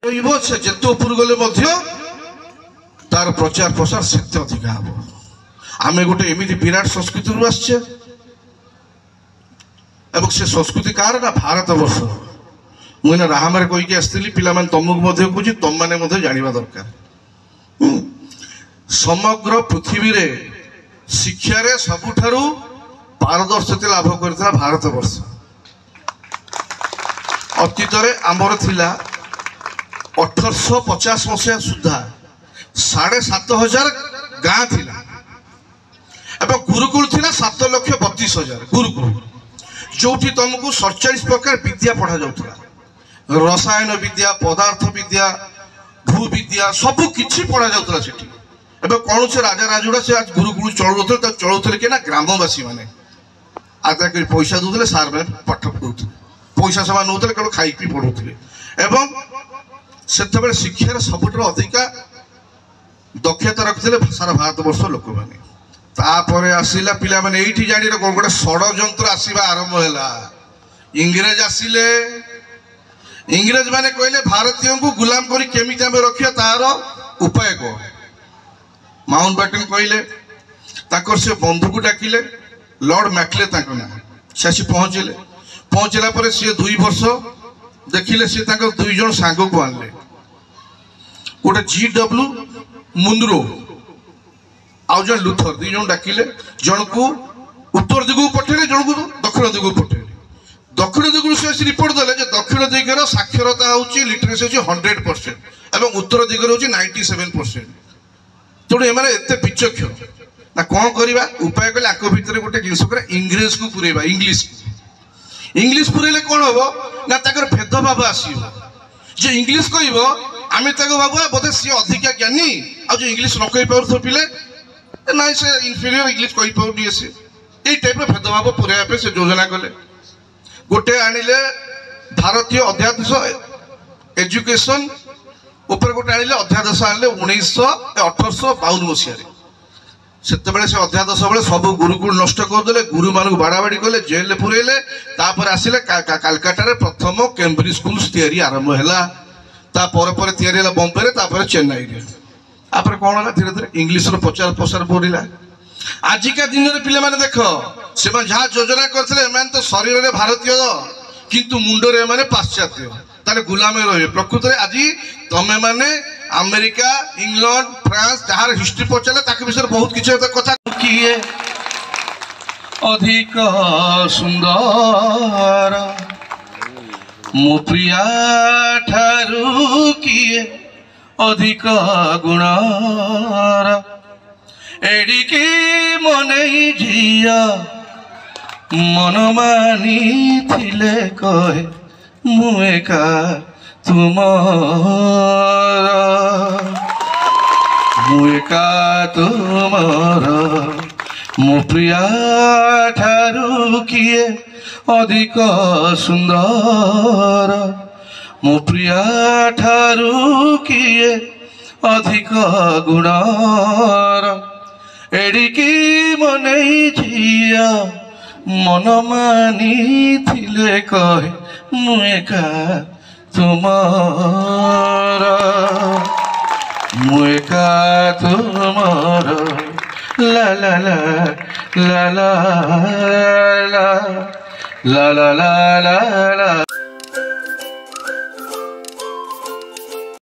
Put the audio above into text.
से जिते उपर गले तार प्रचार प्रसार सेते अधिका हम आम गोटे एमती विराट संस्कृति आसचे से संस्कृति कार ना भारत वर्ष मुझे राहमारे कहीकि आसती पिला तुमको कहूँ तुम मैंने जानवा दरकार समग्र पृथ्वी रे शिक्षा रे सबुठारु पारदर्शिता लाभ करता भारत वर्ष अतीत आमर थिला 1850 मसीहा सुधा 7,500 गाँ थिला एवं गुरुकुल थिला 7,32,000 गुरुकुल जो तुमको 47 प्रकार विद्या पढ़ा जाउथला रसायन विद्या पदार्थ विद्या भू विद्या सबु किछि पढ़ा जाउथला सेठी एवं कौन से राजा राजुड़ा से आज गुरुकुल चलुले चलुले कि ग्रामवासी मैंने आदा कर पैसा दूसरे सार मैंने पाठ पढ़ुले पैसा से नौते केवल खाई पी पढ़ुले एवं से शिक्षार सबुठ अधिका दक्षता रखते सारा भारत वर्ष लोक मैंने तापर आसला पिला मैंने ये जानी गोटे षड्यंत्र आसवा आरंभ है इंग्रेज आसिले इंग्रेज माने कहले भारतीय को गुलाम करी केमिति आमे रखिया तार उपाय को माउंट बैटन कहले ताकर से बंधु को डाकिले लॉर्ड मैकले ताको ना से पहुँचले पहुँचला पर सी 2 वर्ष देखिले सी ताको 2 जन सांग को आनले गोटे GW मुंद्रो आउ जन लुथर 2 जन डाकिले जन को उत्तर दिग को पठेले जन को दक्षिण दिग को पठेले दक्षिण दिगु से रिपोर्ट देले जे दक्षिण दिगर साक्षरता होची लिटरेसी होची 100% एवं उत्तर दिगर होची 97%। तेणु एमाने एते विचक्षण ना कौन करवा उपाय कले आक भितर गोटे जिनस इंग्रेज को पुरेबा इंग्लिश पुरेले कौन हम ना ताकर भेदभाव आसीबो जे इंग्लिश कहबो आमे ताको बाबू बोधे सी अधिका ज्ञानी आ जो इंग्लिश न कहि पाउथो पिले ना से इन्फीरियर इंग्लिश कहि पाउनी से ए टाइप रो भेदभाव पुरेबा पे से योजना कले गोटे आनिले भारतीय अध्यादेश एजुकेशन ऊपर गोटे आनिले अध्यादेश आनिले 1852 मसीह से अध्यादेश बेले सब गुरुकुल नष्ट करदे गुरु मान बाड़ाबाड़ी कले जेल पुरेले तापर आसिले कालकाटा प्रथम कैम्ब्रिज स्कूल तैयारी आरंभ है तैयारी बम्बे तापर चेन्नई तापर कौन है धीरे धीरे इंग्लिश प्रचार प्रसार बढ़ला आजिका दिन में पिले माने देख से जहाँ योजना करते तो शरीर में भारतीय किंतु मुंडरे माने पाश्चात्य ताले गुलाम रहे प्रकृत में आज तमें माने अमेरिका इंग्लैंड फ्रांस जहाँ हिस्ट्री पचारे ताके विषय बहुत किसी कथा किए अधिक सुंदर मो प्रिया ठारू किए अधिक गुणर एडिके मने झिया मन मानी थिले कहे मुएका तुमर मो प्रिया ठारू किए अधिक सुंदर मो प्रिया ठारू किए अधिक गुणर एडिकी मने झिया मन मानी थिले कहे मुएका तुमर मुएका तुमर ला ला ला ला ला ला ला ला ला ला